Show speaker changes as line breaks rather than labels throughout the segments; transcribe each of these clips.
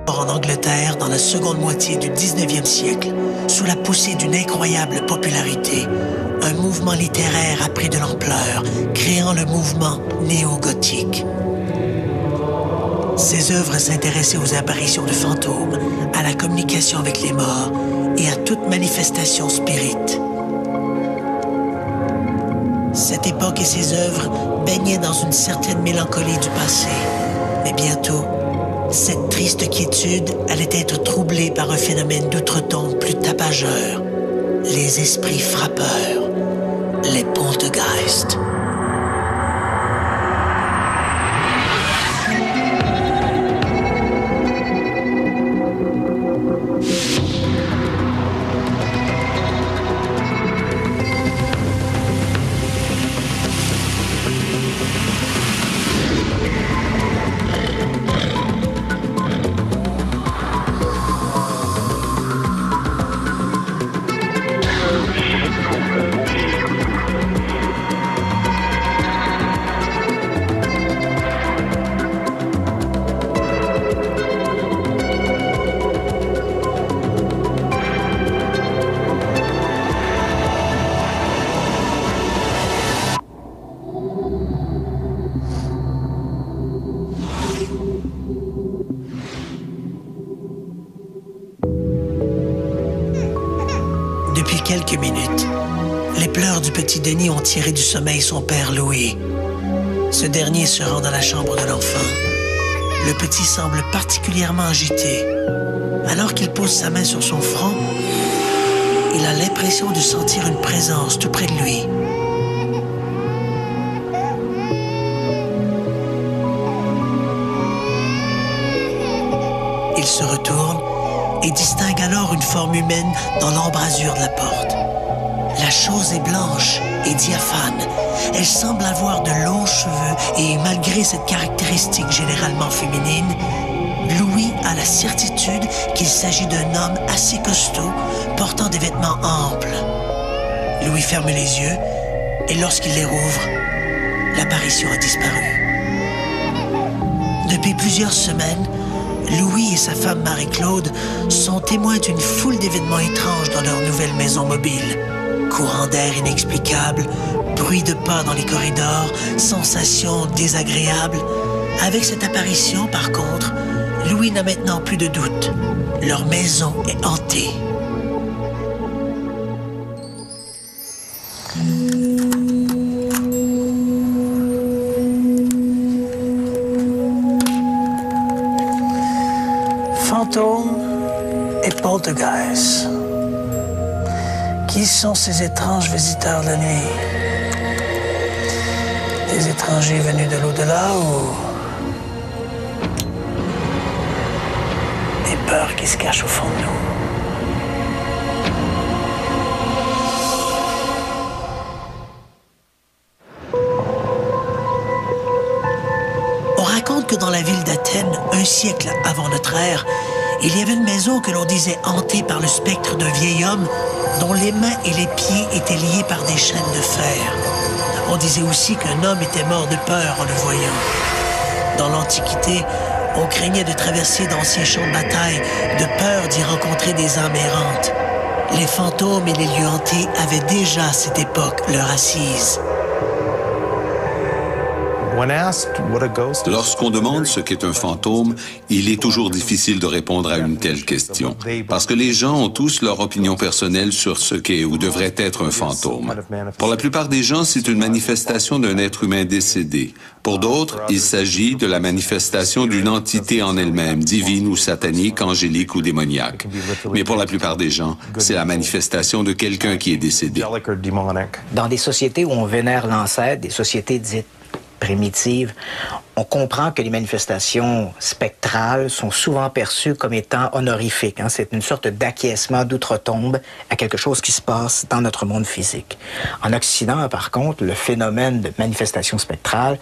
En Angleterre, dans la seconde moitié du 19e siècle, sous la poussée d'une incroyable popularité, un mouvement littéraire a pris de l'ampleur, créant le mouvement néo-gothique. Ces œuvres s'intéressaient aux apparitions de fantômes, à la communication avec les morts et à toute manifestation spirite. Cette époque et ses œuvres baignaient dans une certaine mélancolie du passé, mais bientôt, cette triste quiétude allait être troublée par un phénomène d'outre-tombe plus tapageur, les esprits frappeurs, les poltergeists. Depuis quelques minutes, les pleurs du petit Denis ont tiré du sommeil son père Louis. Ce dernier se rend dans la chambre de l'enfant. Le petit semble particulièrement agité. Alors qu'il pose sa main sur son front, il a l'impression de sentir une présence tout près de lui. Il se retourne et distingue alors une forme humaine dans l'embrasure de la porte. La chose est blanche et diaphane. Elle semble avoir de longs cheveux et malgré cette caractéristique généralement féminine, Louis a la certitude qu'il s'agit d'un homme assez costaud, portant des vêtements amples. Louis ferme les yeux et lorsqu'il les rouvre, l'apparition a disparu. Depuis plusieurs semaines, Louis et sa femme Marie-Claude sont témoins d'une foule d'événements étranges dans leur nouvelle maison mobile. Courant d'air inexplicable, bruit de pas dans les corridors, sensations désagréables. Avec cette apparition, par contre, Louis n'a maintenant plus de doute. Leur maison est hantée. Fantômes et poltergeists. Qui sont ces étranges visiteurs de la nuit? Des étrangers venus de l'au-delà ou des peurs qui se cachent au fond de nous? On raconte que dans la ville d'Athènes, un siècle avant notre ère, il y avait une maison que l'on disait hantée par le spectre d'un vieil homme dont les mains et les pieds étaient liés par des chaînes de fer. On disait aussi qu'un homme était mort de peur en le voyant. Dans l'Antiquité, on craignait de traverser d'anciens champs de bataille, de peur d'y rencontrer des âmes errantes. Les fantômes et les lieux hantés avaient déjà à cette époque leur assise.
Lorsqu'on demande ce qu'est un fantôme, il est toujours difficile de répondre à une telle question, parce que les gens ont tous leur opinion personnelle sur ce qu'est ou devrait être un fantôme. Pour la plupart des gens, c'est une manifestation d'un être humain décédé. Pour d'autres, il s'agit de la manifestation d'une entité en elle-même, divine ou satanique, angélique ou démoniaque. Mais pour la plupart des gens, c'est la manifestation de quelqu'un qui est décédé.
Dans des sociétés où on vénère l'ancêtre, des sociétés dites primitives, on comprend que les manifestations spectrales sont souvent perçues comme étant honorifiques. C'est une sorte d'acquiescement d'outre-tombe à quelque chose qui se passe dans notre monde physique. En Occident, par contre, le phénomène de manifestation spectrale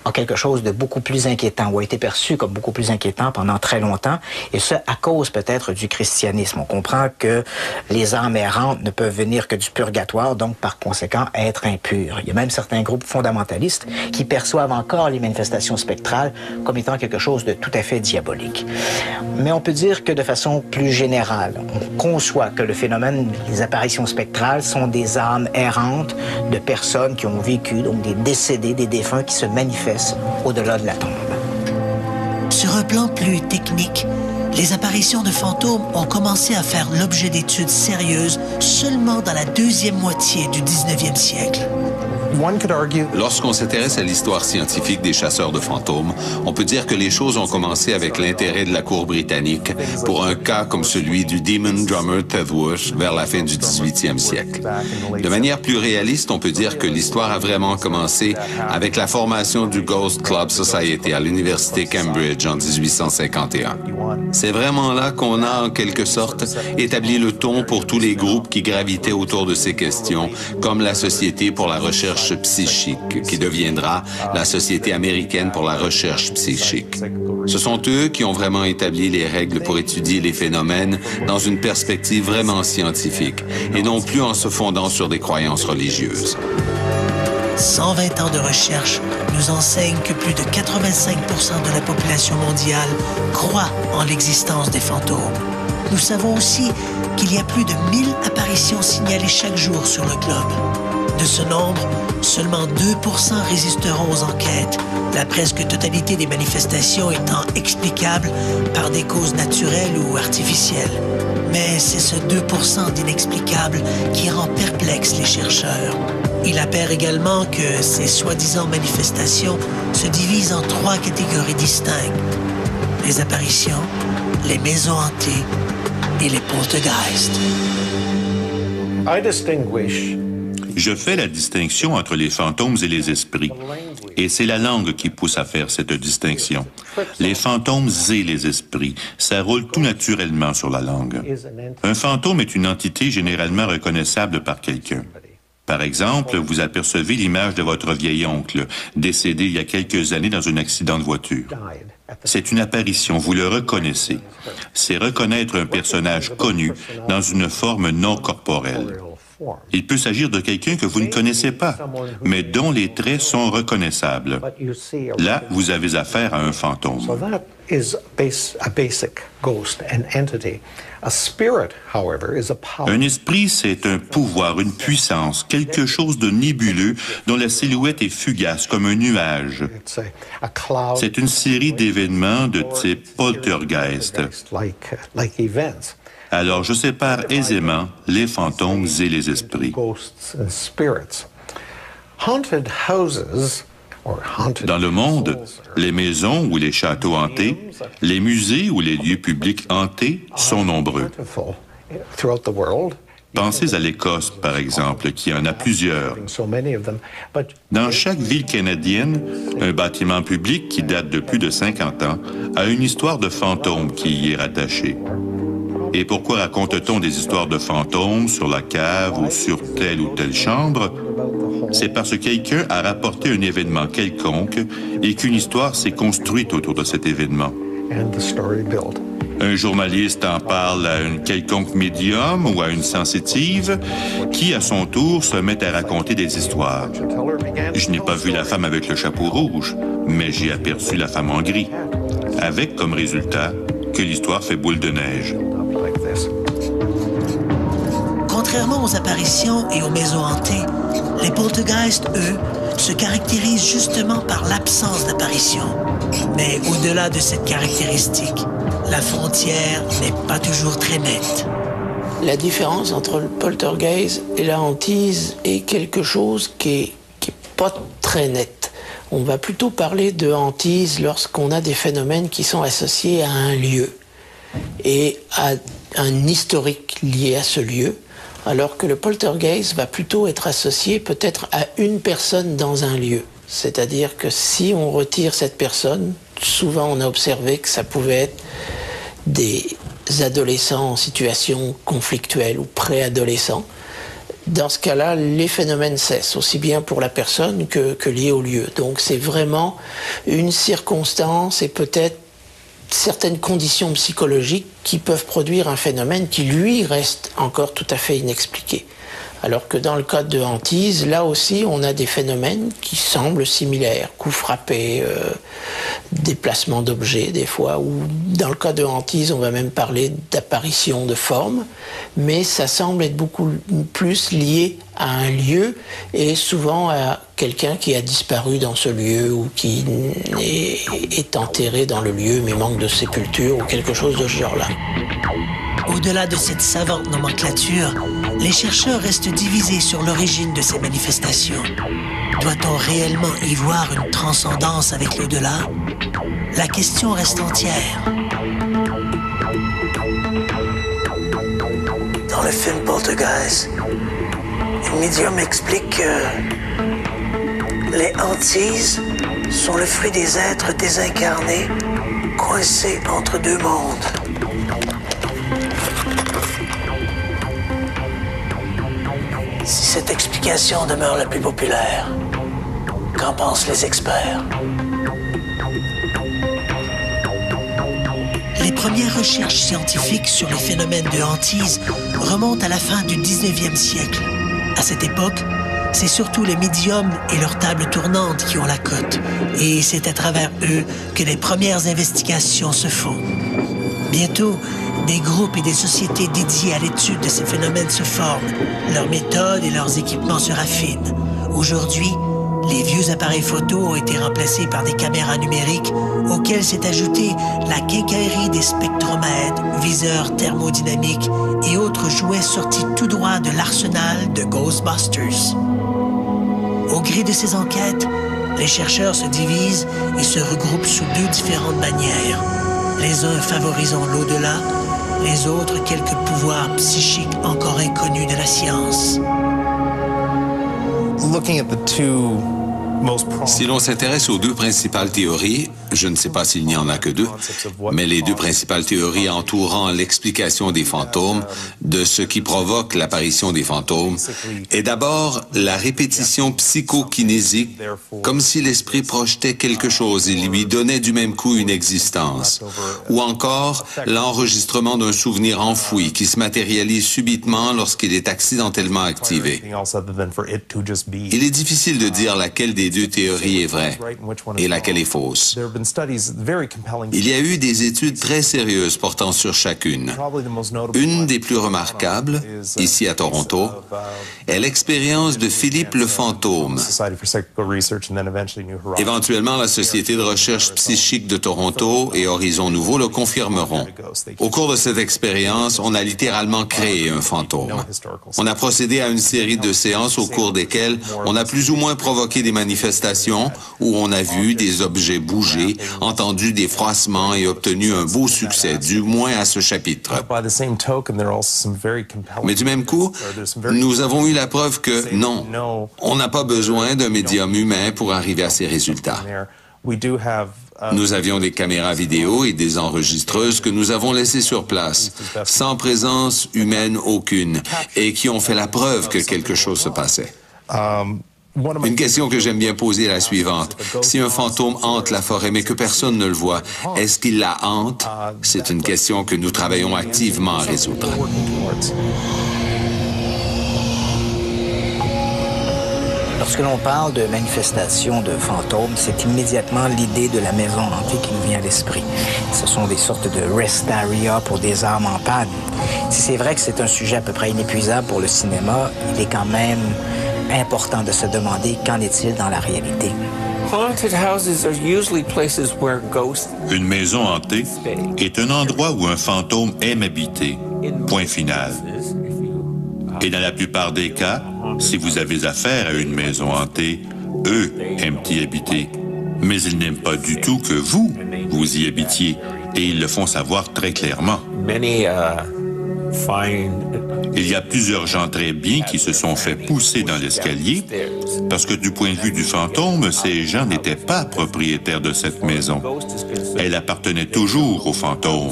a quelque chose de beaucoup plus inquiétant, ou a été perçu comme beaucoup plus inquiétant pendant très longtemps, et ce, à cause peut-être du christianisme. On comprend que les âmes errantes ne peuvent venir que du purgatoire, donc par conséquent être impures. Il y a même certains groupes fondamentalistes qui perçoivent perçoivent encore les manifestations spectrales comme étant quelque chose de tout à fait diabolique. Mais on peut dire que de façon plus générale, on conçoit que le phénomène des apparitions spectrales sont des âmes errantes de personnes qui ont vécu, donc des décédés, des défunts qui se manifestent au-delà de la tombe.
Sur un plan plus technique, les apparitions de fantômes ont commencé à faire l'objet d'études sérieuses seulement dans la deuxième moitié du 19e siècle.
Lorsqu'on s'intéresse à l'histoire scientifique des chasseurs de fantômes, on peut dire que les choses ont commencé avec l'intérêt de la cour britannique pour un cas comme celui du Demon Drummer Tedworth vers la fin du 18e siècle. De manière plus réaliste, on peut dire que l'histoire a vraiment commencé avec la formation du Ghost Club Society à l'université Cambridge en 1851. C'est vraiment là qu'on a, en quelque sorte, établi le ton pour tous les groupes qui gravitaient autour de ces questions, comme la Société pour la recherche psychique, qui deviendra la Société américaine pour la recherche psychique. Ce sont eux qui ont vraiment établi les règles pour étudier les phénomènes dans une perspective vraiment scientifique, et non plus en se fondant sur des croyances religieuses.
120 ans de recherche nous enseignent que plus de 85% de la population mondiale croit en l'existence des fantômes. Nous savons aussi qu'il y a plus de 1000 apparitions signalées chaque jour sur le globe. De ce nombre, seulement 2% résisteront aux enquêtes, la presque totalité des manifestations étant explicables par des causes naturelles ou artificielles. Mais c'est ce 2% d'inexplicables qui rend perplexes les chercheurs. Il appert également que ces soi-disant manifestations se divisent en 3 catégories distinctes: les apparitions, les maisons hantées et les poltergeists.
Je fais la distinction entre les fantômes et les esprits. Et c'est la langue qui pousse à faire cette distinction. Les fantômes et les esprits, ça roule tout naturellement sur la langue. Un fantôme est une entité généralement reconnaissable par quelqu'un. Par exemple, vous apercevez l'image de votre vieil oncle, décédé il y a quelques années dans un accident de voiture. C'est une apparition, vous le reconnaissez. C'est reconnaître un personnage connu dans une forme non corporelle. Il peut s'agir de quelqu'un que vous ne connaissez pas, mais dont les traits sont reconnaissables. Là, vous avez affaire à un fantôme. Un esprit, c'est un pouvoir, une puissance, quelque chose de nébuleux dont la silhouette est fugace, comme un nuage. C'est une série d'événements de type poltergeist. Alors, je sépare aisément les fantômes et les esprits. Dans le monde, les maisons ou les châteaux hantés, les musées ou les lieux publics hantés sont nombreux. Pensez à l'Écosse, par exemple, qui en a plusieurs. Dans chaque ville canadienne, un bâtiment public qui date de plus de 50 ans a une histoire de fantôme qui y est rattachée. Et pourquoi raconte-t-on des histoires de fantômes sur la cave ou sur telle ou telle chambre? C'est parce que quelqu'un a rapporté un événement quelconque et qu'une histoire s'est construite autour de cet événement. Un journaliste en parle à une quelconque médium ou à une sensitive qui, à son tour, se met à raconter des histoires. Je n'ai pas vu la femme avec le chapeau rouge, mais j'ai aperçu la femme en gris, avec comme résultat que l'histoire fait boule de neige.
Contrairement aux apparitions et aux maisons hantées, les poltergeists, eux, se caractérisent justement par l'absence d'apparition. Mais au-delà de cette caractéristique, la frontière n'est pas toujours très nette.
La différence entre le poltergeist et la hantise est quelque chose qui est pas très net. On va plutôt parler de hantise lorsqu'on a des phénomènes qui sont associés à un lieu et à un historique lié à ce lieu, alors que le poltergeist va plutôt être associé peut-être à une personne dans un lieu. C'est-à-dire que si on retire cette personne, souvent on a observé que ça pouvait être des adolescents en situation conflictuelle ou préadolescents. Dans ce cas-là, les phénomènes cessent, aussi bien pour la personne que liés au lieu. Donc c'est vraiment une circonstance et peut-être certaines conditions psychologiques qui peuvent produire un phénomène qui, lui, reste encore tout à fait inexpliqué. Alors que dans le cas de hantise, là aussi, on a des phénomènes qui semblent similaires. Coups frappés, déplacement d'objets des fois, ou dans le cas de hantise, on va même parler d'apparition de formes, mais ça semble être beaucoup plus lié à un lieu et souvent à quelqu'un qui a disparu dans ce lieu ou qui est enterré dans le lieu mais manque de sépulture ou quelque chose de ce genre-là.
Au-delà de cette savante nomenclature, les chercheurs restent divisés sur l'origine de ces manifestations. Doit-on réellement y voir une transcendance avec l'au-delà? La question reste entière. Dans le film Poltergeist, une médium explique que les hantises sont le fruit des êtres désincarnés coincés entre deux mondes. Si cette explication demeure la plus populaire, qu'en pensent les experts? Les premières recherches scientifiques sur les phénomènes de hantise remontent à la fin du 19e siècle. À cette époque, c'est surtout les médiums et leurs tables tournantes qui ont la cote. Et c'est à travers eux que les premières investigations se font. Bientôt, des groupes et des sociétés dédiées à l'étude de ces phénomènes se forment. Leurs méthodes et leurs équipements se raffinent. Aujourd'hui, les vieux appareils photo ont été remplacés par des caméras numériques auxquelles s'est ajoutée la quincaillerie des spectromètres, viseurs thermodynamiques et autres jouets sortis tout droit de l'arsenal de Ghostbusters. Au gré de ces enquêtes, les chercheurs se divisent et se regroupent sous deux différentes manières. Les uns favorisant l'au-delà, les autres quelques pouvoirs psychiques encore inconnus de la science.
Si l'on s'intéresse aux deux principales théories, je ne sais pas s'il n'y en a que deux, mais les deux principales théories entourant l'explication des fantômes, de ce qui provoque l'apparition des fantômes, est d'abord la répétition psychokinésique, comme si l'esprit projetait quelque chose et lui donnait du même coup une existence, ou encore l'enregistrement d'un souvenir enfoui qui se matérialise subitement lorsqu'il est accidentellement activé. Il est difficile de dire laquelle des deux théories est vraie et laquelle est fausse. Il y a eu des études très sérieuses portant sur chacune. Une des plus remarquables, ici à Toronto, est l'expérience de Philippe le Fantôme. Éventuellement, la Société de recherche psychique de Toronto et Horizon Nouveau le confirmeront. Au cours de cette expérience, on a littéralement créé un fantôme. On a procédé à une série de séances au cours desquelles on a plus ou moins provoqué des manifestations où on a vu des objets bouger, entendu des froissements et obtenu un beau succès, du moins à ce chapitre. Mais du même coup, nous avons eu la preuve que non, on n'a pas besoin d'un médium humain pour arriver à ces résultats. Nous avions des caméras vidéo et des enregistreuses que nous avons laissées sur place, sans présence humaine aucune, et qui ont fait la preuve que quelque chose se passait. Une question que j'aime bien poser est la suivante. Si un fantôme hante la forêt mais que personne ne le voit, est-ce qu'il la hante? C'est une question que nous travaillons activement à résoudre.
Lorsque l'on parle de manifestations de fantômes, c'est immédiatement l'idée de la maison hantée qui nous vient à l'esprit. Ce sont des sortes de rest area pour des âmes en panne. Si c'est vrai que c'est un sujet à peu près inépuisable pour le cinéma, il est quand même important de se demander qu'en est-il dans la réalité.
Une maison hantée est un endroit où un fantôme aime habiter. Point final. Et dans la plupart des cas, si vous avez affaire à une maison hantée, eux aiment y habiter. Mais ils n'aiment pas du tout que vous y habitiez. Et ils le font savoir très clairement. Il y a plusieurs gens très bien qui se sont fait pousser dans l'escalier parce que du point de vue du fantôme, ces gens n'étaient pas propriétaires de cette maison. Elle appartenait toujours au fantôme.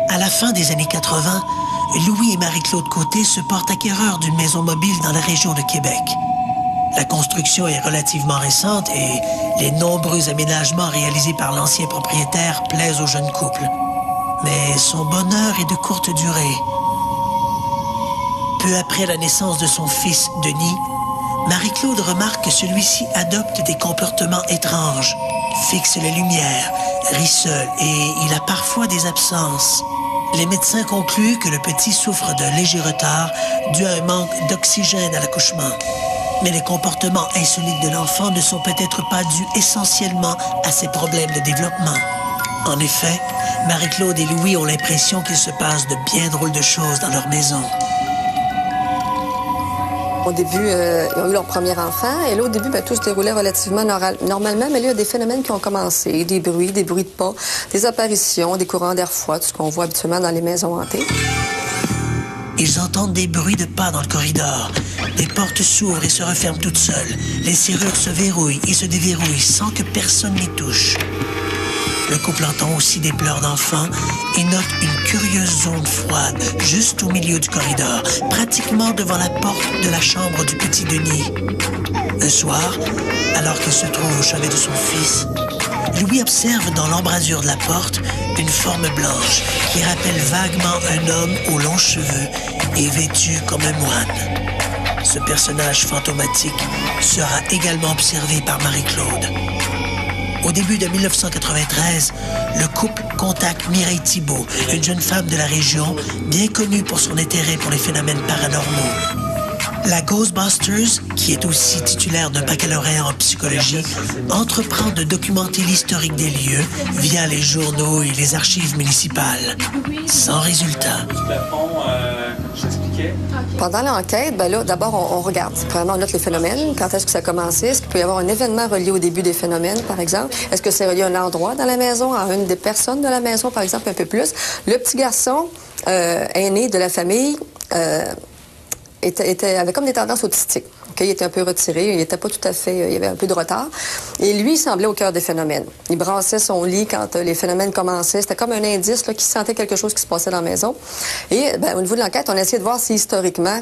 À la fin des années 80, Louis et Marie-Claude Côté se portent acquéreurs d'une maison mobile dans la région de Québec. La construction est relativement récente et les nombreux aménagements réalisés par l'ancien propriétaire plaisent au jeune couple. Mais son bonheur est de courte durée. Peu après la naissance de son fils, Denis, Marie-Claude remarque que celui-ci adopte des comportements étranges, fixe les lumières, rit seul et il a parfois des absences. Les médecins concluent que le petit souffre d'un léger retard dû à un manque d'oxygène à l'accouchement. Mais les comportements insolites de l'enfant ne sont peut-être pas dus essentiellement à ses problèmes de développement. En effet, Marie-Claude et Louis ont l'impression qu'il se passe de bien drôles de choses dans leur maison.
Au début, ils ont eu leur premier enfant, et là, au début, tout se déroulait relativement normalement, mais là, il y a des phénomènes qui ont commencé, des bruits de pas, des apparitions, des courants d'air froid, tout ce qu'on voit habituellement dans les maisons hantées.
Ils entendent des bruits de pas dans le corridor. Des portes s'ouvrent et se referment toutes seules. Les serrures se verrouillent et se déverrouillent sans que personne n'y touche. Le couple entend aussi des pleurs d'enfants et note une curieuse zone froide juste au milieu du corridor, pratiquement devant la porte de la chambre du petit Denis. Un soir, alors qu'il se trouve au chevet de son fils, Louis observe dans l'embrasure de la porte une forme blanche qui rappelle vaguement un homme aux longs cheveux et vêtu comme un moine. Ce personnage fantomatique sera également observé par Marie-Claude. Au début de 1993, le couple contacte Mireille Thibault, une jeune femme de la région, bien connue pour son intérêt pour les phénomènes paranormaux. La Ghostbusters, qui est aussi titulaire d'un baccalauréat en psychologie, entreprend de documenter l'historique des lieux via les journaux et les archives municipales. Sans résultat.
Pendant l'enquête, là, d'abord, on regarde. Premièrement, on note les phénomènes. Quand est-ce que ça a commencé? Est-ce qu'il peut y avoir un événement relié au début des phénomènes, par exemple? Est-ce que c'est relié à un endroit dans la maison, à une des personnes de la maison, par exemple, un peu plus? Le petit garçon aîné de la famille avait comme des tendances autistiques. Okay? Il était un peu retiré, il n'était pas tout à fait... il avait un peu de retard. Et lui, il semblait au cœur des phénomènes. Il brassait son lit quand les phénomènes commençaient. C'était comme un indice qu'il sentait quelque chose qui se passait dans la maison. Et au niveau de l'enquête, on a essayé de voir si historiquement,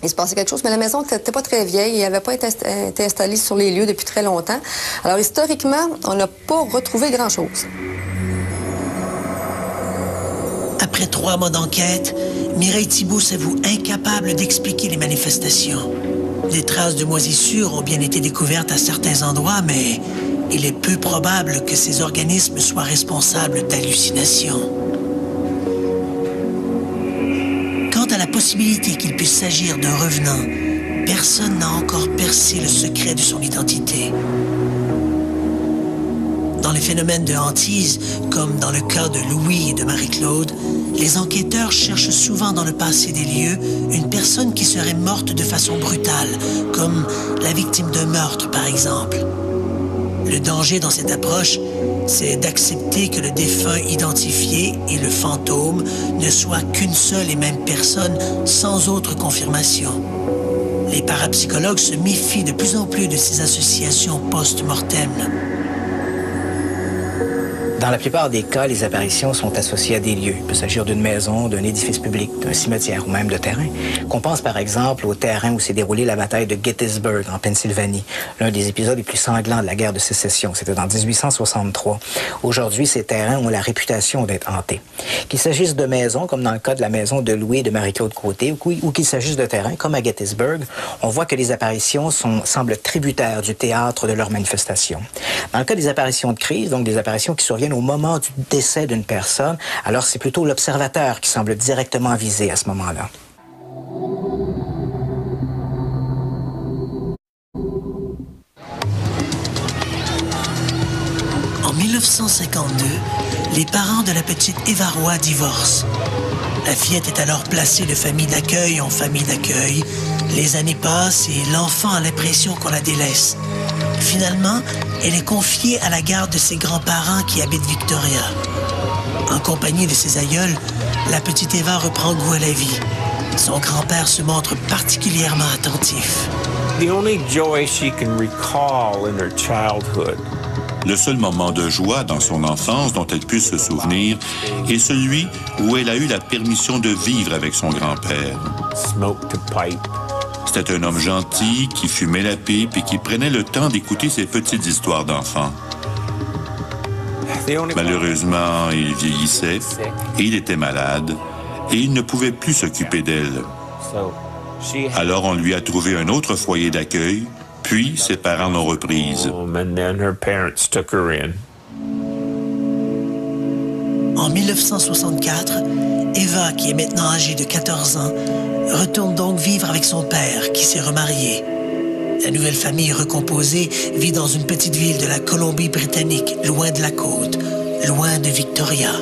il se passait quelque chose. Mais la maison n'était pas très vieille. Il n'avait pas été installé sur les lieux depuis très longtemps. Alors, historiquement, on n'a pas retrouvé grand-chose.
Après 3 mois d'enquête, Mireille Thibault s'avoue incapable d'expliquer les manifestations. Des traces de moisissures ont bien été découvertes à certains endroits, mais il est peu probable que ces organismes soient responsables d'hallucinations. Quant à la possibilité qu'il puisse s'agir d'un revenant, personne n'a encore percé le secret de son identité. Dans les phénomènes de hantise, comme dans le cas de Louis et de Marie-Claude, les enquêteurs cherchent souvent dans le passé des lieux une personne qui serait morte de façon brutale, comme la victime d'un meurtre, par exemple. Le danger dans cette approche, c'est d'accepter que le défunt identifié et le fantôme ne soient qu'une seule et même personne sans autre confirmation. Les parapsychologues se méfient de plus en plus de ces associations post-mortem.
Dans la plupart des cas, les apparitions sont associées à des lieux. Il peut s'agir d'une maison, d'un édifice public, d'un cimetière ou même de terrain. Qu'on pense par exemple au terrain où s'est déroulée la bataille de Gettysburg en Pennsylvanie, l'un des épisodes les plus sanglants de la guerre de sécession. C'était en 1863. Aujourd'hui, ces terrains ont la réputation d'être hantés. Qu'il s'agisse de maisons, comme dans le cas de la maison de Louis et de Marie-Claude Côté, ou qu'il s'agisse de terrains, comme à Gettysburg, on voit que les apparitions semblent tributaires du théâtre de leurs manifestations. Dans le cas des apparitions de crise, donc des apparitions qui surviennent au moment du décès d'une personne, alors c'est plutôt l'observateur qui semble directement visé à ce moment-là.
En 1952, les parents de la petite Eva Roy divorcent. La fillette est alors placée de famille d'accueil en famille d'accueil. Les années passent et l'enfant a l'impression qu'on la délaisse. Finalement, elle est confiée à la garde de ses grands-parents qui habitent Victoria. En compagnie de ses aïeuls, la petite Eva reprend goût à la vie. Son grand-père se montre particulièrement attentif.
The only joy she can recall in her childhood.
Le seul moment de joie dans son enfance dont elle puisse se souvenir est celui où elle a eu la permission de vivre avec son grand-père. C'était un homme gentil qui fumait la pipe et qui prenait le temps d'écouter ses petites histoires d'enfants. Malheureusement, il vieillissait et il était malade et il ne pouvait plus s'occuper d'elle. Alors on lui a trouvé un autre foyer d'accueil, puis ses parents l'ont reprise.
En 1964, Eva, qui est maintenant âgée de 14 ans, retourne donc vivre avec son père, qui s'est remarié. La nouvelle famille recomposée vit dans une petite ville de la Colombie-Britannique, loin de la côte, loin de Victoria.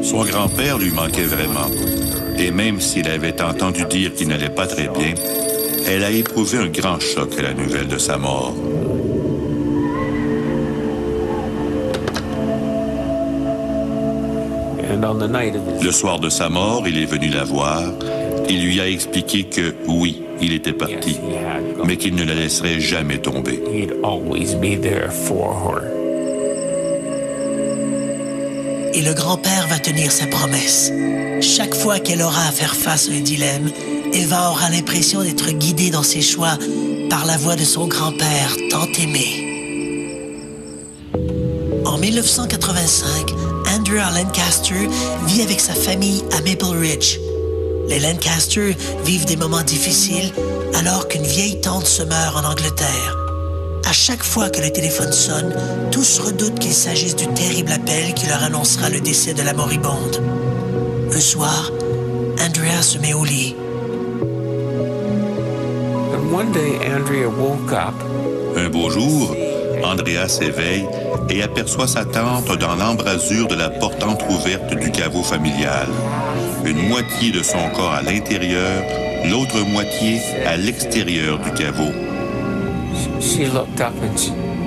Son grand-père lui manquait vraiment. Et même s'il avait entendu dire qu'il n'allait pas très bien, elle a éprouvé un grand choc à la nouvelle de sa mort. Le soir de sa mort, il est venu la voir. Il lui a expliqué que, oui, il était parti, mais qu'il ne la laisserait jamais tomber.
Et le grand-père va tenir sa promesse. Chaque fois qu'elle aura à faire face à un dilemme, Eva aura l'impression d'être guidée dans ses choix par la voix de son grand-père tant aimé. En 1985, Andrea Lancaster vit avec sa famille à Maple Ridge. Les Lancaster vivent des moments difficiles alors qu'une vieille tante se meurt en Angleterre. À chaque fois que le téléphone sonne, tous redoutent qu'il s'agisse du terrible appel qui leur annoncera le décès de la moribonde. Un soir, Andrea se met au lit.
Un beau jour, Andrea s'éveille et aperçoit sa tante dans l'embrasure de la porte entr'ouverte du caveau familial. Une moitié de son corps à l'intérieur, l'autre moitié à l'extérieur du caveau.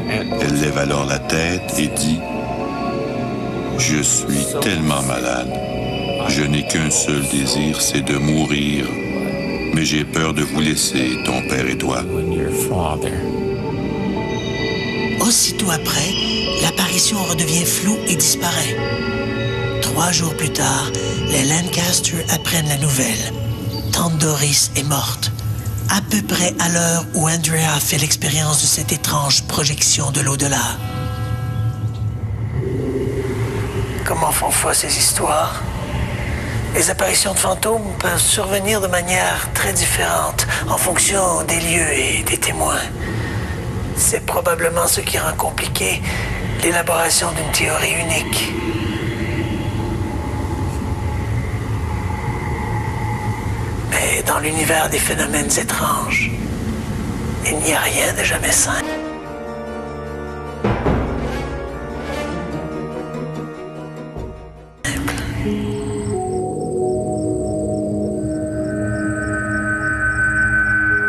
Elle lève alors la tête et dit « Je suis tellement malade. Je n'ai qu'un seul désir, c'est de mourir. Mais j'ai peur de vous laisser, ton père et toi. »
Aussitôt après, l'apparition redevient floue et disparaît. 3 jours plus tard, les Lancaster apprennent la nouvelle. Tante Doris est morte, à peu près à l'heure où Andrea fait l'expérience de cette étrange projection de l'au-delà. Comment font foi ces histoires? Les apparitions de fantômes peuvent survenir de manière très différente en fonction des lieux et des témoins. C'est probablement ce qui rend compliqué l'élaboration d'une théorie unique. Mais dans l'univers des phénomènes étranges, il n'y a rien de jamais simple.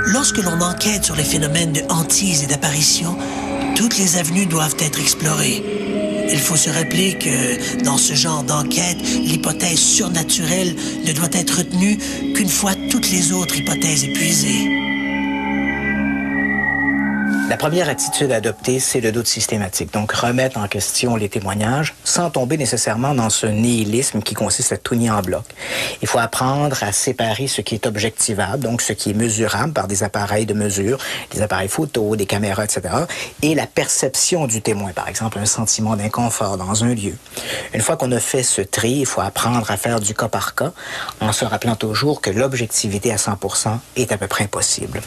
Lorsque l'on enquête sur les phénomènes de hantise et d'apparition, toutes les avenues doivent être explorées. Il faut se rappeler que, dans ce genre d'enquête, l'hypothèse surnaturelle ne doit être retenue qu'une fois toutes les autres hypothèses épuisées.
La première attitude à adopter, c'est le doute systématique. Donc, remettre en question les témoignages sans tomber nécessairement dans ce nihilisme qui consiste à tout nier en bloc. Il faut apprendre à séparer ce qui est objectivable, donc ce qui est mesurable par des appareils de mesure, des appareils photo, des caméras, etc., et la perception du témoin, par exemple, un sentiment d'inconfort dans un lieu. Une fois qu'on a fait ce tri, il faut apprendre à faire du cas par cas, en se rappelant toujours que l'objectivité à 100% est à peu près impossible.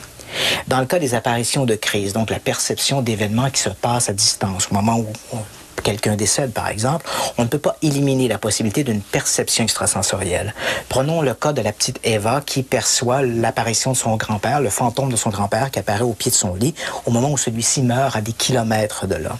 Dans le cas des apparitions de crise, donc la perception d'événements qui se passent à distance, au moment où quelqu'un décède, par exemple, on ne peut pas éliminer la possibilité d'une perception extrasensorielle. Prenons le cas de la petite Eva qui perçoit l'apparition de son grand-père, le fantôme de son grand-père qui apparaît au pied de son lit au moment où celui-ci meurt à des kilomètres de là.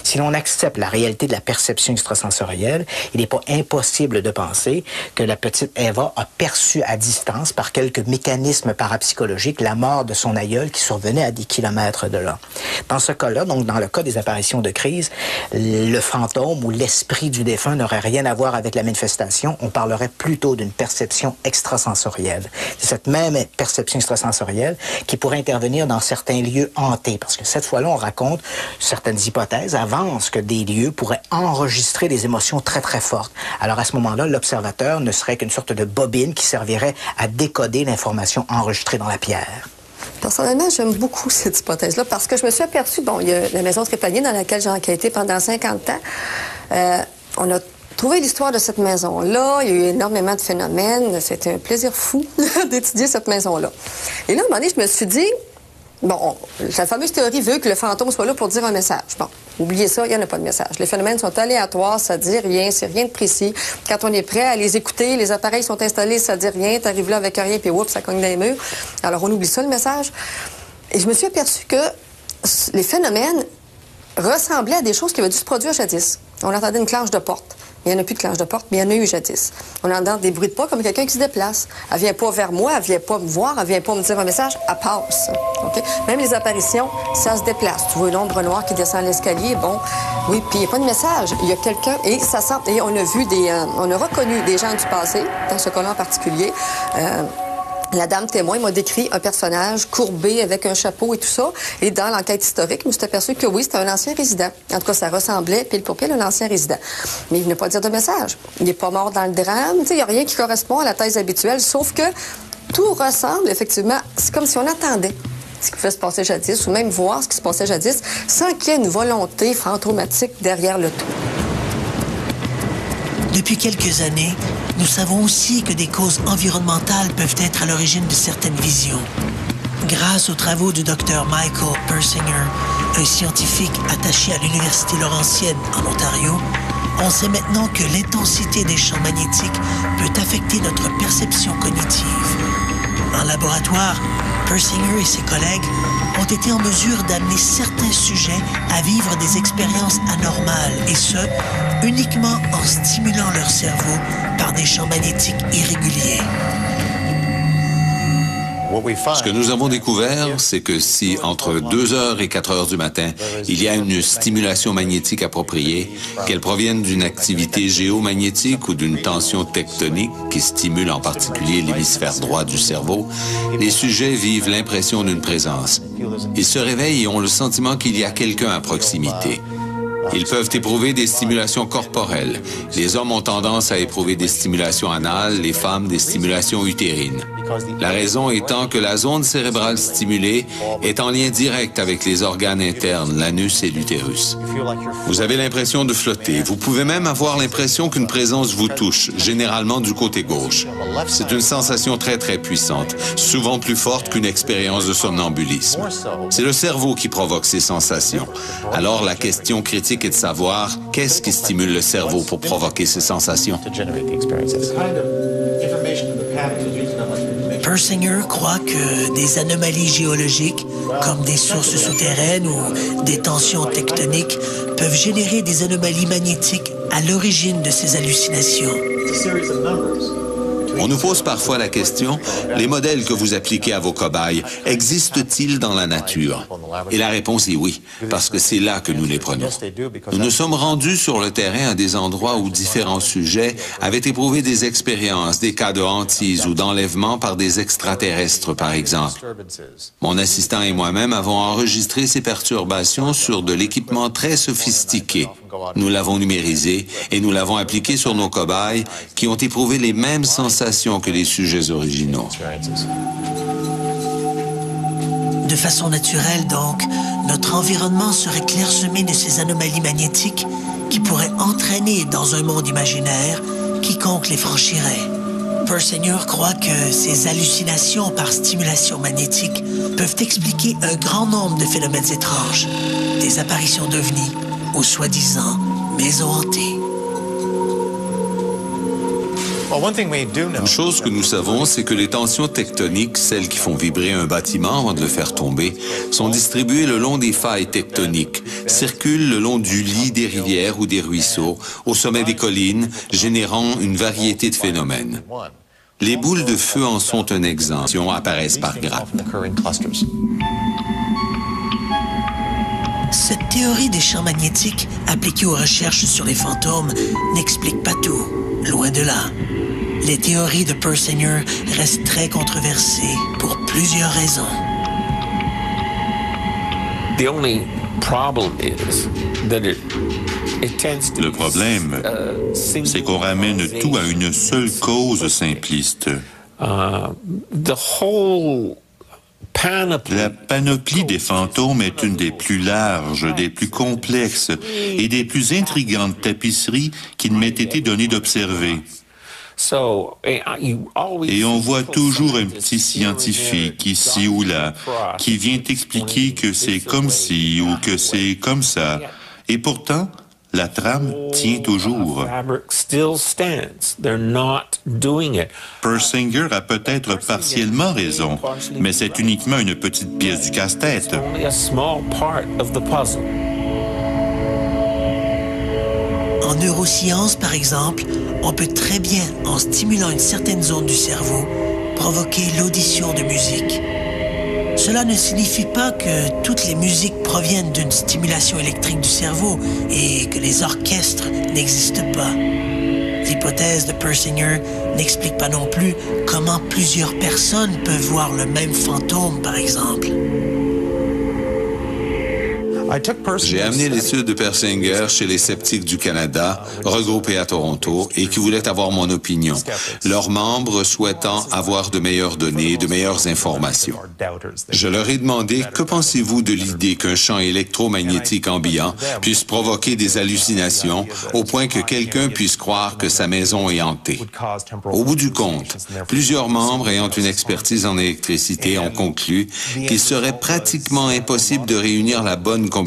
Si l'on accepte la réalité de la perception extrasensorielle, il n'est pas impossible de penser que la petite Eva a perçu à distance, par quelques mécanismes parapsychologiques, la mort de son aïeul qui survenait à des kilomètres de là. Dans ce cas-là, donc dans le cas des apparitions de crise, le fantôme ou l'esprit du défunt n'aurait rien à voir avec la manifestation. On parlerait plutôt d'une perception extrasensorielle. C'est cette même perception extrasensorielle qui pourrait intervenir dans certains lieux hantés. Parce que cette fois-là, on raconte, certaines hypothèses avancent que des lieux pourraient enregistrer des émotions très, très fortes. Alors à ce moment-là, l'observateur ne serait qu'une sorte de bobine qui servirait à décoder l'information enregistrée dans la pierre.
Personnellement, j'aime beaucoup cette hypothèse-là parce que je me suis aperçue, bon, il y a la maison Trépanier dans laquelle j'ai enquêté pendant 50 ans. On a trouvé l'histoire de cette maison-là. Il y a eu énormément de phénomènes. C'était un plaisir fou d'étudier cette maison-là. Et là, à un moment donné, je me suis dit, bon, la fameuse théorie veut que le fantôme soit là pour dire un message. Bon, oubliez ça, il n'y en a pas de message. Les phénomènes sont aléatoires, ça dit rien, c'est rien de précis. Quand on est prêt à les écouter, les appareils sont installés, ça dit rien, t'arrives là avec rien, puis oups, ça cogne dans les murs. Alors, on oublie ça, le message. Et je me suis aperçue que les phénomènes ressemblaient à des choses qui avaient dû se produire jadis. On entendait une clenche de porte. Il n'y en a plus de clenche de porte, mais il y en a eu jadis. On entend des bruits de pas comme quelqu'un qui se déplace. Elle vient pas vers moi, elle vient pas me voir, elle vient pas me dire un message, elle passe. Okay? Même les apparitions, ça se déplace. Tu vois une ombre noire qui descend l'escalier, bon, oui, puis il n'y a pas de message. Il y a quelqu'un, et ça sent, et on a vu on a reconnu des gens du passé, dans ce cas-là en particulier. La dame témoin m'a décrit un personnage courbé avec un chapeau et tout ça. Et dans l'enquête historique, je me suis aperçue que oui, c'était un ancien résident. En tout cas, ça ressemblait pile pour pile à un ancien résident. Mais il ne venait pas dire de message. Il n'est pas mort dans le drame. Il n'y a rien qui correspond à la thèse habituelle, sauf que tout ressemble, effectivement, c'est comme si on attendait ce qui pouvait se passer jadis, ou même voir ce qui se passait jadis, sans qu'il y ait une volonté fantomatique derrière le tout.
Depuis quelques années, nous savons aussi que des causes environnementales peuvent être à l'origine de certaines visions. Grâce aux travaux du Dr Michael Persinger, un scientifique attaché à l'Université Laurentienne en Ontario, on sait maintenant que l'intensité des champs magnétiques peut affecter notre perception cognitive. En laboratoire, Persinger et ses collègues ont été en mesure d'amener certains sujets à vivre des expériences anormales, et ce, uniquement en stimulant leur cerveau par des champs magnétiques irréguliers.
Ce que nous avons découvert, c'est que si entre 2h et 4h du matin, il y a une stimulation magnétique appropriée, qu'elle provienne d'une activité géomagnétique ou d'une tension tectonique qui stimule en particulier l'hémisphère droit du cerveau, les sujets vivent l'impression d'une présence. Ils se réveillent et ont le sentiment qu'il y a quelqu'un à proximité. Ils peuvent éprouver des stimulations corporelles. Les hommes ont tendance à éprouver des stimulations anales, les femmes des stimulations utérines. La raison étant que la zone cérébrale stimulée est en lien direct avec les organes internes, l'anus et l'utérus. Vous avez l'impression de flotter. Vous pouvez même avoir l'impression qu'une présence vous touche, généralement du côté gauche. C'est une sensation très puissante, souvent plus forte qu'une expérience de somnambulisme. C'est le cerveau qui provoque ces sensations. Alors la question critique est de savoir qu'est-ce qui stimule le cerveau pour provoquer ces sensations.
Persinger croit que des anomalies géologiques, comme des sources souterraines ou des tensions tectoniques, peuvent générer des anomalies magnétiques à l'origine de ces hallucinations.
On nous pose parfois la question, les modèles que vous appliquez à vos cobayes, existent-ils dans la nature? Et la réponse est oui, parce que c'est là que nous les prenons. Nous nous sommes rendus sur le terrain à des endroits où différents sujets avaient éprouvé des expériences, des cas de hantise ou d'enlèvement par des extraterrestres, par exemple. Mon assistant et moi-même avons enregistré ces perturbations sur de l'équipement très sophistiqué. Nous l'avons numérisé et nous l'avons appliqué sur nos cobayes qui ont éprouvé les mêmes sensations que les sujets originaux.
De façon naturelle, donc, notre environnement serait clairsemé de ces anomalies magnétiques qui pourraient entraîner dans un monde imaginaire quiconque les franchirait. Persinger croit que ces hallucinations par stimulation magnétique peuvent expliquer un grand nombre de phénomènes étranges, des apparitions d'ovnis ou soi-disant maisons hantées.
Une chose que nous savons, c'est que les tensions tectoniques, celles qui font vibrer un bâtiment avant de le faire tomber, sont distribuées le long des failles tectoniques, circulent le long du lit des rivières ou des ruisseaux, au sommet des collines, générant une variété de phénomènes. Les boules de feu en sont un exemple, qui apparaissent par grappes.
Cette théorie des champs magnétiques appliquée aux recherches sur les fantômes n'explique pas tout, loin de là. Les théories de Persinger restent très controversées pour plusieurs raisons.
Le problème, c'est qu'on ramène tout à une seule cause simpliste. La panoplie des fantômes est une des plus larges, des plus complexes et des plus intrigantes tapisseries qu'il m'ait été donné d'observer. Et on voit toujours un petit scientifique ici ou là qui vient expliquer que c'est comme ci ou que c'est comme ça. Et pourtant, la trame tient toujours. Persinger a peut-être partiellement raison, mais c'est uniquement une petite pièce du casse-tête.
En neurosciences, par exemple, on peut très bien, en stimulant une certaine zone du cerveau, provoquer l'audition de musique. Cela ne signifie pas que toutes les musiques proviennent d'une stimulation électrique du cerveau et que les orchestres n'existent pas. L'hypothèse de Persinger n'explique pas non plus comment plusieurs personnes peuvent voir le même fantôme, par exemple.
J'ai amené l'étude de Persinger chez les sceptiques du Canada, regroupés à Toronto, et qui voulaient avoir mon opinion, leurs membres souhaitant avoir de meilleures données, de meilleures informations. Je leur ai demandé, que pensez-vous de l'idée qu'un champ électromagnétique ambiant puisse provoquer des hallucinations au point que quelqu'un puisse croire que sa maison est hantée? Au bout du compte, plusieurs membres ayant une expertise en électricité ont conclu qu'il serait pratiquement impossible de réunir la bonne combinaison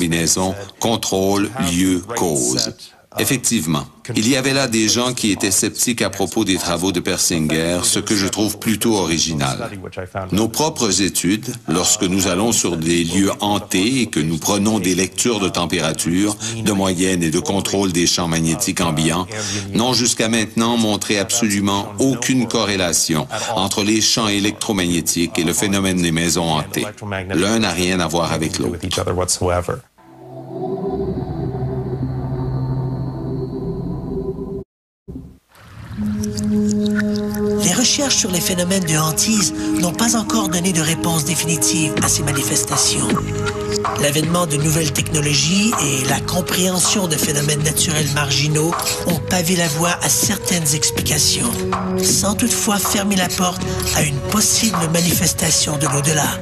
contrôle, lieu, cause. Effectivement, il y avait là des gens qui étaient sceptiques à propos des travaux de Persinger, ce que je trouve plutôt original. Nos propres études, lorsque nous allons sur des lieux hantés et que nous prenons des lectures de température, de moyenne et de contrôle des champs magnétiques ambiants, n'ont jusqu'à maintenant montré absolument aucune corrélation entre les champs électromagnétiques et le phénomène des maisons hantées. L'un n'a rien à voir avec l'autre.
Les recherches sur les phénomènes de hantise n'ont pas encore donné de réponse définitive à ces manifestations. L'avènement de nouvelles technologies et la compréhension de phénomènes naturels marginaux ont pavé la voie à certaines explications, sans toutefois fermer la porte à une possible manifestation de l'au-delà.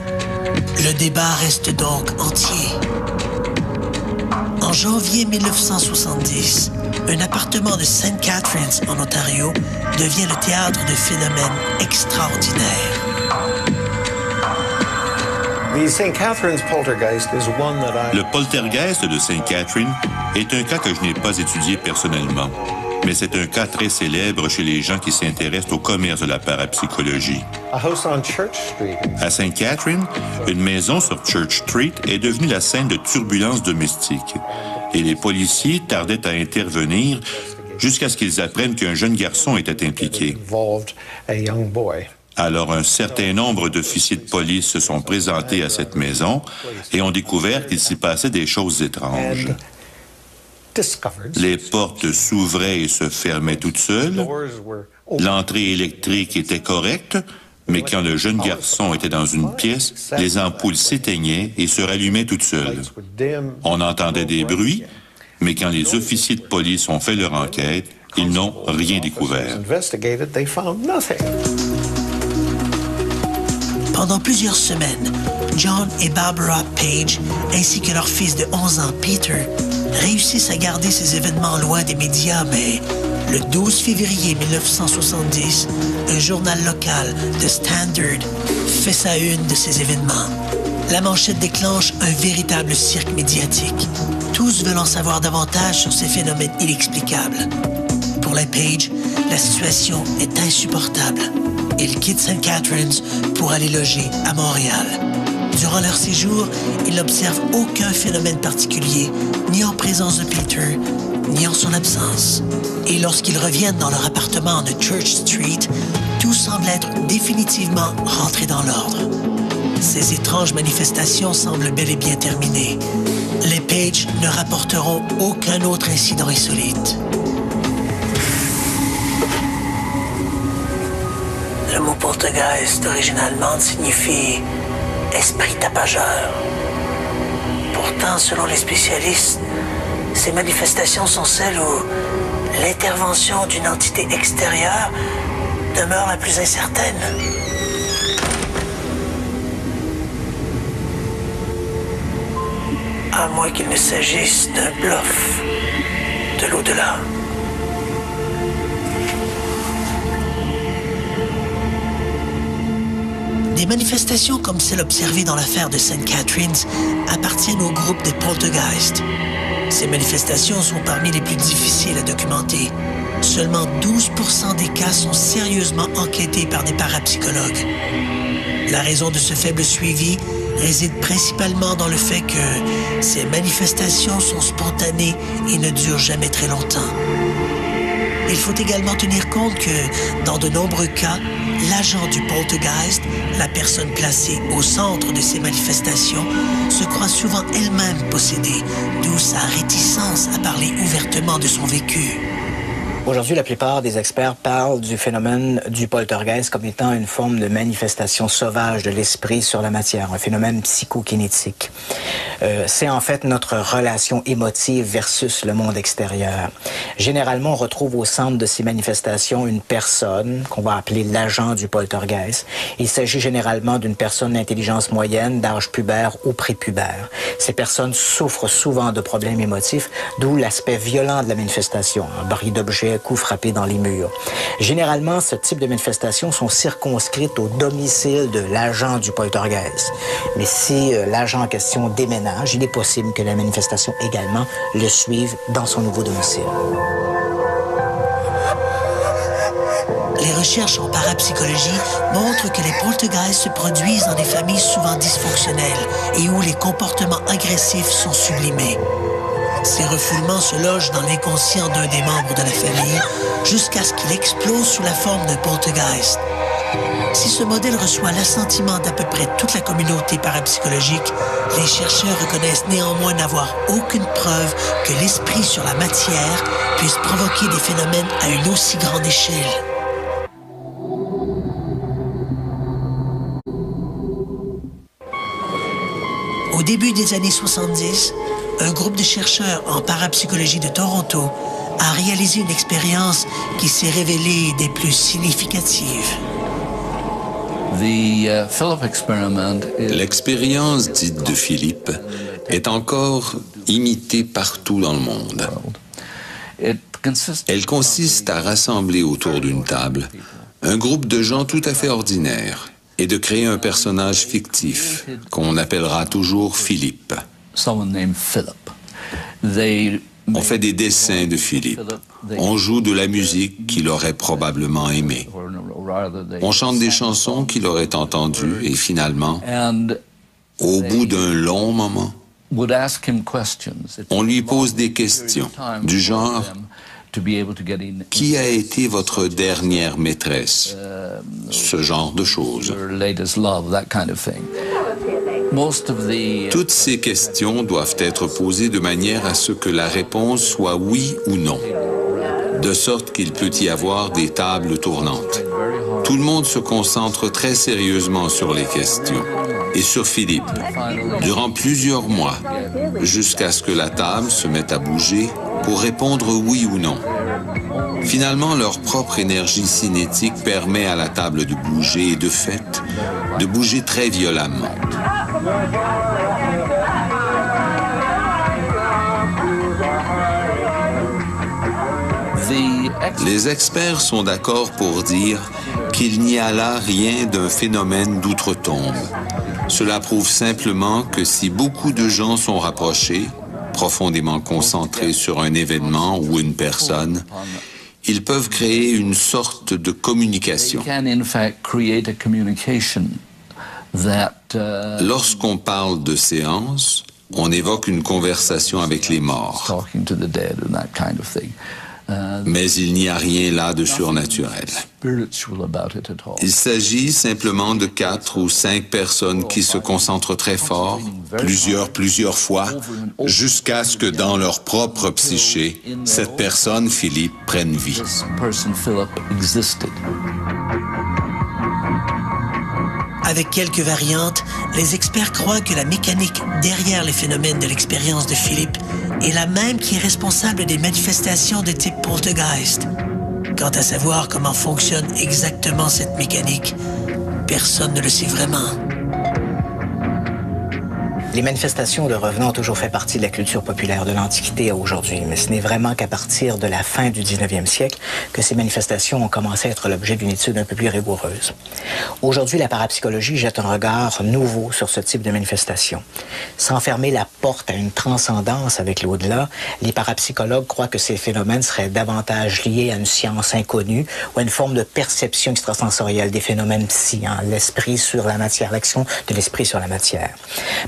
Le débat reste donc entier. En janvier 1970, un appartement de St. Catharines, en Ontario, devient le théâtre de phénomènes extraordinaires.
Le poltergeist de St. Catherine est un cas que je n'ai pas étudié personnellement, mais c'est un cas très célèbre chez les gens qui s'intéressent au commerce de la parapsychologie. À St. Catherine, une maison sur Church Street est devenue la scène de turbulences domestiques, et les policiers tardaient à intervenir jusqu'à ce qu'ils apprennent qu'un jeune garçon était impliqué. Alors, un certain nombre d'officiers de police se sont présentés à cette maison et ont découvert qu'il s'y passait des choses étranges. Les portes s'ouvraient et se fermaient toutes seules. L'entrée électrique était correcte, mais quand le jeune garçon était dans une pièce, les ampoules s'éteignaient et se rallumaient toutes seules. On entendait des bruits, mais quand les officiers de police ont fait leur enquête, ils n'ont rien découvert.
Pendant plusieurs semaines, John et Barbara Page, ainsi que leur fils de 11 ans, Peter, réussissent à garder ces événements loin des médias, mais le 12 février 1970, un journal local, The Standard, fait sa une de ces événements. La manchette déclenche un véritable cirque médiatique. Tous veulent en savoir davantage sur ces phénomènes inexplicables. Pour les Page, la situation est insupportable. Ils quittent St. Catharines pour aller loger à Montréal. Durant leur séjour, ils n'observent aucun phénomène particulier, ni en présence de Peter, ni en son absence. Et lorsqu'ils reviennent dans leur appartement de Church Street, tout semble être définitivement rentré dans l'ordre. Ces étranges manifestations semblent bel et bien terminées. Les Page ne rapporteront aucun autre incident insolite. Le mot poltergeist d'origine allemande signifie « esprit tapageur ». Pourtant, selon les spécialistes, ces manifestations sont celles où l'intervention d'une entité extérieure demeure la plus incertaine. À moins qu'il ne s'agisse d'un bluff de l'au-delà. Des manifestations comme celle observée dans l'affaire de St. Catharines appartiennent au groupe des poltergeists. Ces manifestations sont parmi les plus difficiles à documenter. Seulement 12% des cas sont sérieusement enquêtés par des parapsychologues. La raison de ce faible suivi réside principalement dans le fait que ces manifestations sont spontanées et ne durent jamais très longtemps. Il faut également tenir compte que, dans de nombreux cas, l'agent du poltergeist, la personne placée au centre de ces manifestations, se croit souvent elle-même possédée, d'où sa réticence à parler ouvertement de son vécu.
Aujourd'hui, la plupart des experts parlent du phénomène du poltergeist comme étant une forme de manifestation sauvage de l'esprit sur la matière, un phénomène psychokinétique. C'est en fait notre relation émotive versus le monde extérieur. Généralement, on retrouve au centre de ces manifestations une personne qu'on va appeler l'agent du poltergeist. Il s'agit généralement d'une personne d'intelligence moyenne, d'âge pubère ou prépubère. Ces personnes souffrent souvent de problèmes émotifs, d'où l'aspect violent de la manifestation, un bris d'objets, coups frappés dans les murs. Généralement, ce type de manifestations sont circonscrites au domicile de l'agent du poltergeist. Mais si l'agent en question déménage, il est possible que la manifestation également le suive dans son nouveau domicile.
Les recherches en parapsychologie montrent que les poltergeists se produisent dans des familles souvent dysfonctionnelles et où les comportements agressifs sont sublimés. Ces refoulements se logent dans l'inconscient d'un des membres de la famille jusqu'à ce qu'il explose sous la forme d'un poltergeist. Si ce modèle reçoit l'assentiment d'à peu près toute la communauté parapsychologique, les chercheurs reconnaissent néanmoins n'avoir aucune preuve que l'esprit sur la matière puisse provoquer des phénomènes à une aussi grande échelle. Au début des années 70, un groupe de chercheurs en parapsychologie de Toronto a réalisé une expérience qui s'est révélée des plus significatives.
L'expérience dite de Philippe est encore imitée partout dans le monde. Elle consiste à rassembler autour d'une table un groupe de gens tout à fait ordinaires et de créer un personnage fictif qu'on appellera toujours Philippe. On fait des dessins de Philippe. On joue de la musique qu'il aurait probablement aimée. On chante des chansons qu'il aurait entendues et finalement, au bout d'un long moment, on lui pose des questions du genre « Qui a été votre dernière maîtresse ?» Ce genre de choses. Toutes ces questions doivent être posées de manière à ce que la réponse soit oui ou non, de sorte qu'il peut y avoir des tables tournantes. Tout le monde se concentre très sérieusement sur les questions et sur Philippe durant plusieurs mois, jusqu'à ce que la table se mette à bouger pour répondre oui ou non. Finalement, leur propre énergie cinétique permet à la table de bouger et de fait, de bouger très violemment. Les experts sont d'accord pour dire qu'il n'y a là rien d'un phénomène d'outre-tombe. Cela prouve simplement que si beaucoup de gens sont rapprochés, profondément concentrés sur un événement ou une personne, ils peuvent créer une sorte de communication. Lorsqu'on parle de séance, on évoque une conversation avec les morts. Mais il n'y a rien là de surnaturel. Il s'agit simplement de 4 ou 5 personnes qui se concentrent très fort, plusieurs fois, jusqu'à ce que dans leur propre psyché, cette personne, Philippe, prenne vie.
Avec quelques variantes, les experts croient que la mécanique derrière les phénomènes de l'expérience de Philippe est la même qui est responsable des manifestations de type poltergeist. Quant à savoir comment fonctionne exactement cette mécanique, personne ne le sait vraiment.
Les manifestations de revenants ont toujours fait partie de la culture populaire de l'Antiquité à aujourd'hui, mais ce n'est vraiment qu'à partir de la fin du 19e siècle que ces manifestations ont commencé à être l'objet d'une étude un peu plus rigoureuse. Aujourd'hui, la parapsychologie jette un regard nouveau sur ce type de manifestation. Sans fermer la porte à une transcendance avec l'au-delà, les parapsychologues croient que ces phénomènes seraient davantage liés à une science inconnue ou à une forme de perception extrasensorielle des phénomènes psy, l'esprit sur la matière, l'action de l'esprit sur la matière.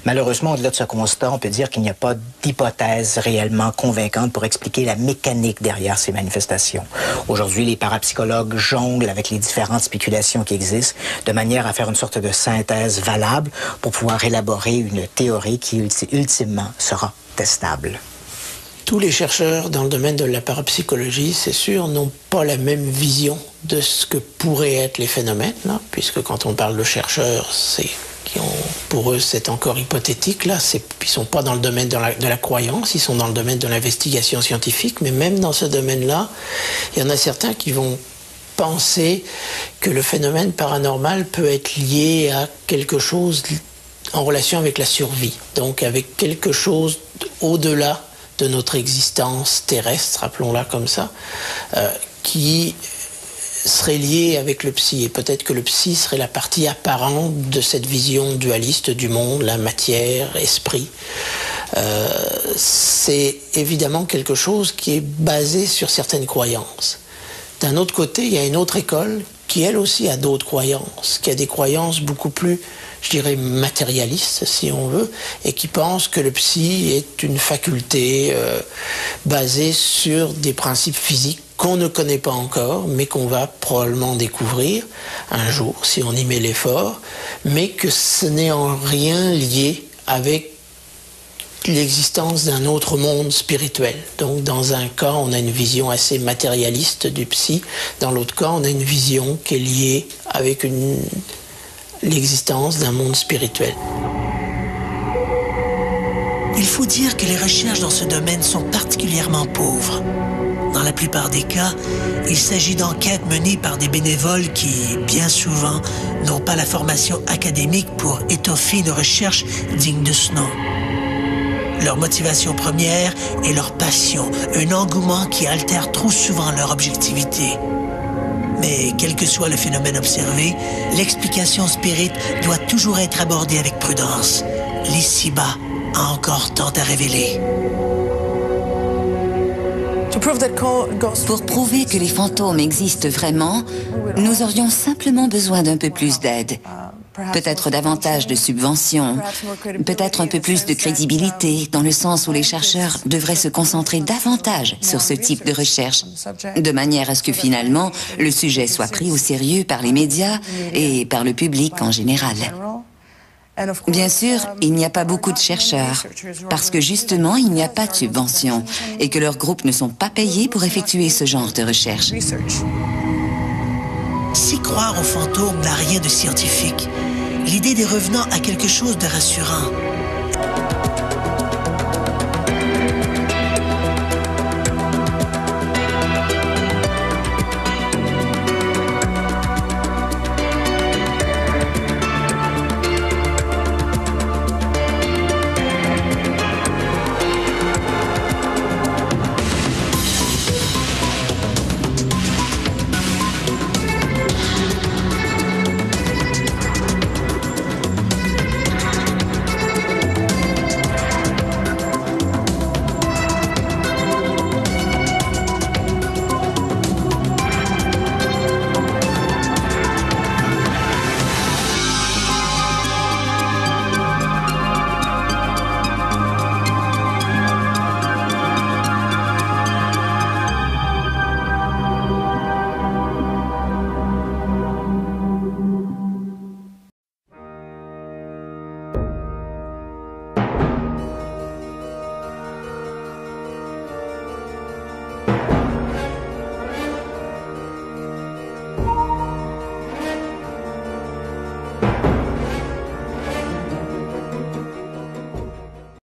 Malheureusement, au-delà de ce constat, on peut dire qu'il n'y a pas d'hypothèse réellement convaincante pour expliquer la mécanique derrière ces manifestations. Aujourd'hui, les parapsychologues jonglent avec les différentes spéculations qui existent de manière à faire une sorte de synthèse valable pour pouvoir élaborer une théorie qui, ultimement, sera testable.
Tous les chercheurs dans le domaine de la parapsychologie, c'est sûr, n'ont pas la même vision de ce que pourraient être les phénomènes, là, puisque quand on parle de chercheurs, pour eux, c'est encore hypothétique. Là, ils ne sont pas dans le domaine de la croyance, ils sont dans le domaine de l'investigation scientifique. Mais même dans ce domaine-là, il y en a certains qui vont penser que le phénomène paranormal peut être lié à quelque chose en relation avec la survie. Donc avec quelque chose au-delà de notre existence terrestre, appelons-la comme ça, qui serait lié avec le psy. Et peut-être que le psy serait la partie apparente de cette vision dualiste du monde, la matière, esprit. C'est évidemment quelque chose qui est basé sur certaines croyances. D'un autre côté, il y a une autre école qui, elle aussi, a d'autres croyances, qui a des croyances beaucoup plus, je dirais, matérialistes, si on veut, et qui pense que le psy est une faculté basée sur des principes physiques qu'on ne connaît pas encore, mais qu'on va probablement découvrir un jour, si on y met l'effort, mais que ce n'est en rien lié avec l'existence d'un autre monde spirituel. Donc dans un cas, on a une vision assez matérialiste du psy, dans l'autre cas, on a une vision qui est liée avec l'existence d'un monde spirituel.
Il faut dire que les recherches dans ce domaine sont particulièrement pauvres. Dans la plupart des cas, il s'agit d'enquêtes menées par des bénévoles qui, bien souvent, n'ont pas la formation académique pour étoffer une recherche digne de ce nom. Leur motivation première est leur passion, un engouement qui altère trop souvent leur objectivité. Mais quel que soit le phénomène observé, l'explication spirit doit toujours être abordée avec prudence. L'ici-bas a encore tant à révéler.
Pour prouver que les fantômes existent vraiment, nous aurions simplement besoin d'un peu plus d'aide. Peut-être davantage de subventions, peut-être un peu plus de crédibilité, dans le sens où les chercheurs devraient se concentrer davantage sur ce type de recherche, de manière à ce que finalement, le sujet soit pris au sérieux par les médias et par le public en général. Bien sûr, il n'y a pas beaucoup de chercheurs, parce que justement, il n'y a pas de subventions et que leurs groupes ne sont pas payés pour effectuer ce genre de recherche.
Si croire aux fantômes n'a rien de scientifique, l'idée des revenants a quelque chose de rassurant.